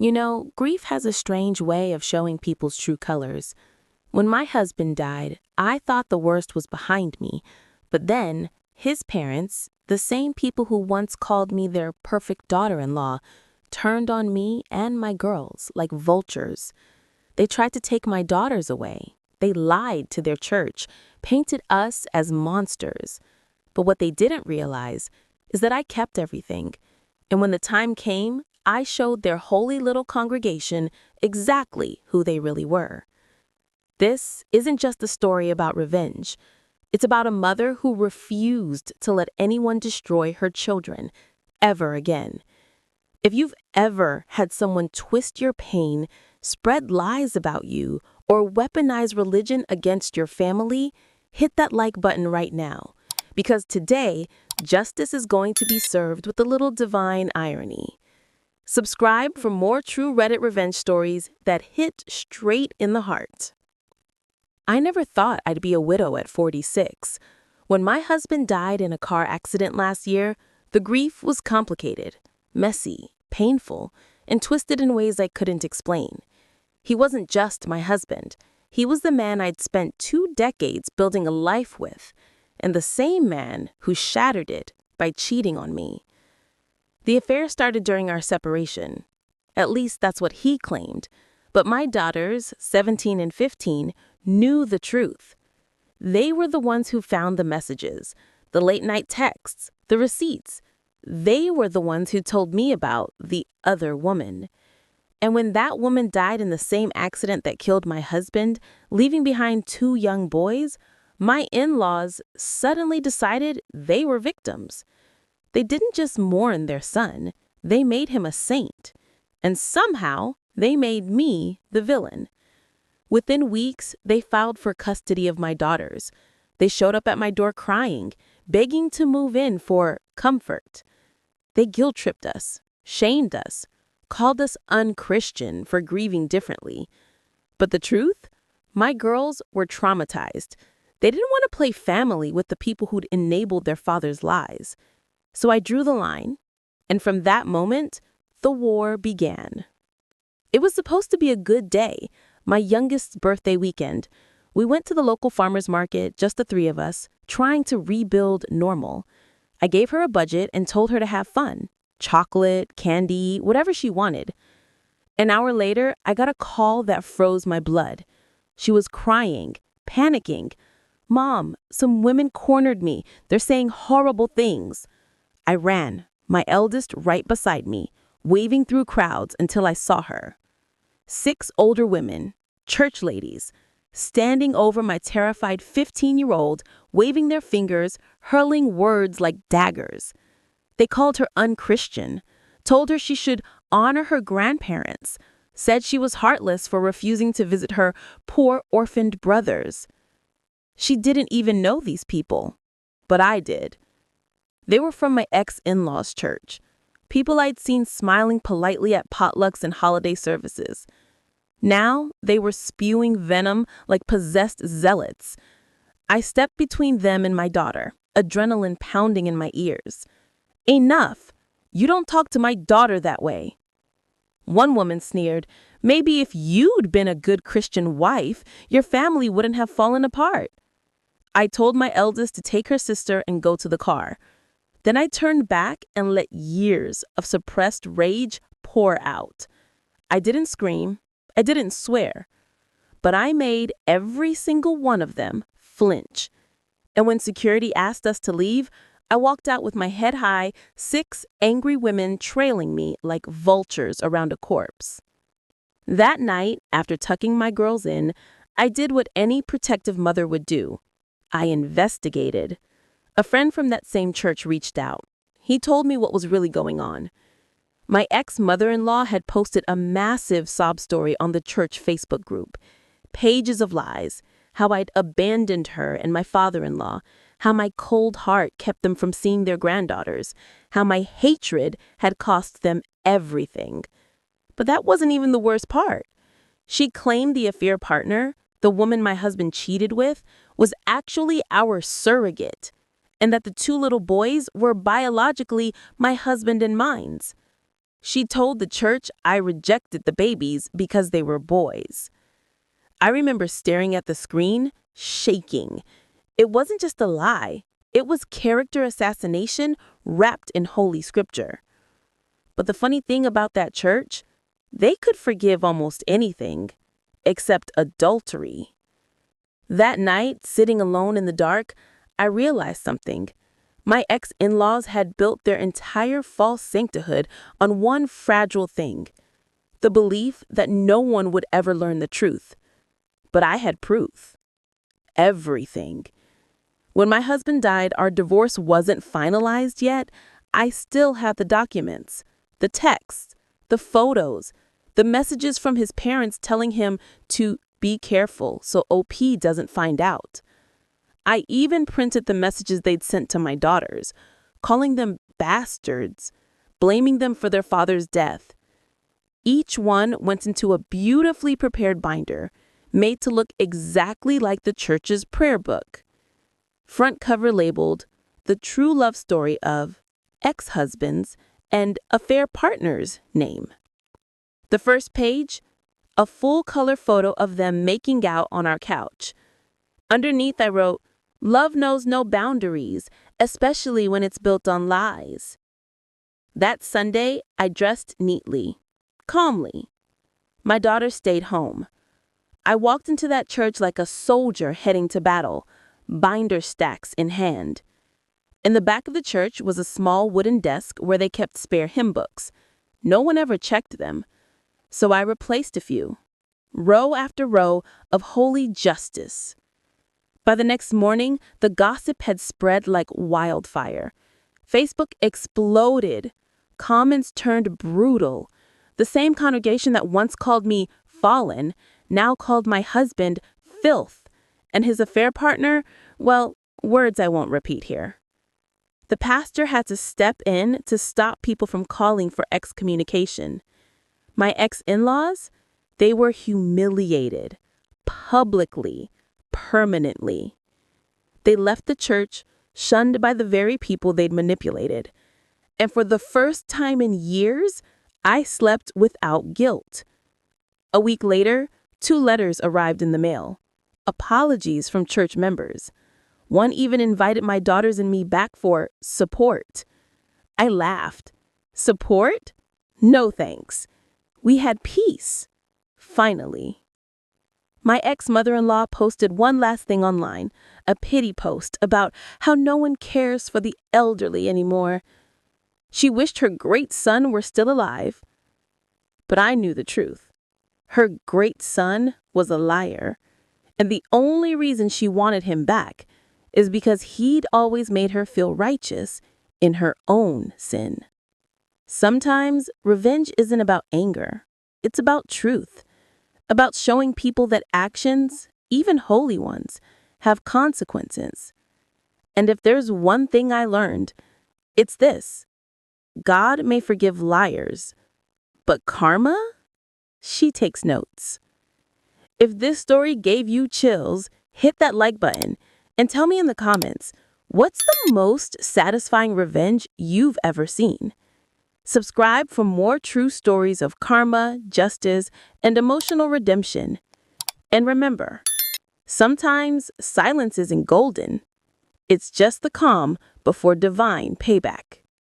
You know, grief has a strange way of showing people's true colors. When my husband died, I thought the worst was behind me, but then his parents, the same people who once called me their perfect daughter-in-law, turned on me and my girls like vultures. They tried to take my daughters away. They lied to their church, painted us as monsters. But what they didn't realize is that I kept everything. And when the time came, I showed their holy little congregation exactly who they really were. This isn't just a story about revenge. It's about a mother who refused to let anyone destroy her children ever again. If you've ever had someone twist your pain, spread lies about you, or weaponize religion against your family, hit that like button right now. Because today, justice is going to be served with a little divine irony. Subscribe for more true Reddit revenge stories that hit straight in the heart. I never thought I'd be a widow at 46. When my husband died in a car accident last year, the grief was complicated, messy, painful, and twisted in ways I couldn't explain. He wasn't just my husband. He was the man I'd spent 2 decades building a life with, and the same man who shattered it by cheating on me. The affair started during our separation. At least that's what he claimed. But my daughters, 17 and 15, knew the truth. They were the ones who found the messages, the late-night texts, the receipts. They were the ones who told me about the other woman. And when that woman died in the same accident that killed my husband, leaving behind 2 young boys, my in-laws suddenly decided they were victims. They didn't just mourn their son, they made him a saint. And somehow, they made me the villain. Within weeks, they filed for custody of my daughters. They showed up at my door crying, begging to move in for comfort. They guilt-tripped us, shamed us, called us unchristian for grieving differently. But the truth? My girls were traumatized. They didn't want to play family with the people who'd enabled their father's lies. So I drew the line, and from that moment, the war began. It was supposed to be a good day, my youngest's birthday weekend. We went to the local farmer's market, just the 3 of us, trying to rebuild normal. I gave her a budget and told her to have fun. Chocolate, candy, whatever she wanted. An hour later, I got a call that froze my blood. She was crying, panicking. "Mom, some women cornered me. They're saying horrible things." I ran, my eldest right beside me, waving through crowds until I saw her. 6 older women, church ladies, standing over my terrified 15-year-old, waving their fingers, hurling words like daggers. They called her unchristian, told her she should honor her grandparents, said she was heartless for refusing to visit her poor orphaned brothers. She didn't even know these people, but I did. They were from my ex-in-law's church, people I'd seen smiling politely at potlucks and holiday services. Now they were spewing venom like possessed zealots. I stepped between them and my daughter, adrenaline pounding in my ears. "Enough! You don't talk to my daughter that way." One woman sneered, "Maybe if you'd been a good Christian wife, your family wouldn't have fallen apart." I told my eldest to take her sister and go to the car. Then I turned back and let years of suppressed rage pour out. I didn't scream, I didn't swear, but I made every single one of them flinch. And when security asked us to leave, I walked out with my head high, 6 angry women trailing me like vultures around a corpse. That night, after tucking my girls in, I did what any protective mother would do. I investigated. A friend from that same church reached out. He told me what was really going on. My ex-mother-in-law had posted a massive sob story on the church Facebook group. Pages of lies, how I'd abandoned her and my father-in-law, how my cold heart kept them from seeing their granddaughters, how my hatred had cost them everything. But that wasn't even the worst part. She claimed the affair partner, the woman my husband cheated with, was actually our surrogate, and that the 2 little boys were biologically my husband and mine's. She told the church I rejected the babies because they were boys. I remember staring at the screen, shaking. It wasn't just a lie. It was character assassination wrapped in Holy Scripture. But the funny thing about that church, they could forgive almost anything except adultery. That night, sitting alone in the dark, I realized something. My ex-in-laws had built their entire false sancthood on one fragile thing, the belief that no one would ever learn the truth. But I had proof. Everything. When my husband died, our divorce wasn't finalized yet. I still had the documents, the texts, the photos, the messages from his parents telling him to be careful so OP doesn't find out. I even printed the messages they'd sent to my daughters, calling them bastards, blaming them for their father's death. Each one went into a beautifully prepared binder, made to look exactly like the church's prayer book. Front cover labeled, "The True Love Story of Ex-Husbands and Affair Partners" name. The first page, a full-color photo of them making out on our couch. Underneath I wrote, "Love knows no boundaries, especially when it's built on lies." That Sunday, I dressed neatly, calmly. My daughter stayed home. I walked into that church like a soldier heading to battle, binder stacks in hand. In the back of the church was a small wooden desk where they kept spare hymn books. No one ever checked them, so I replaced a few. Row after row of holy justice. By the next morning, the gossip had spread like wildfire. Facebook exploded. Comments turned brutal. The same congregation that once called me fallen now called my husband filth, and his affair partner, well, words I won't repeat here. The pastor had to step in to stop people from calling for excommunication. My ex-in-laws, they were humiliated, publicly, permanently. They left the church, shunned by the very people they'd manipulated. And for the first time in years, I slept without guilt. A week later, 2 letters arrived in the mail. Apologies from church members. One even invited my daughters and me back for support. I laughed. Support? No thanks. We had peace. Finally. My ex-mother-in-law posted one last thing online, a pity post about how no one cares for the elderly anymore. She wished her great son were still alive. But I knew the truth. Her great son was a liar, and the only reason she wanted him back is because he'd always made her feel righteous in her own sin. Sometimes revenge isn't about anger. It's about truth, about showing people that actions, even holy ones, have consequences. And if there's one thing I learned, it's this. God may forgive liars, but karma? She takes notes. If this story gave you chills, hit that like button and tell me in the comments, what's the most satisfying revenge you've ever seen? Subscribe for more true stories of karma, justice, and emotional redemption. And remember, sometimes silence isn't golden. It's just the calm before divine payback.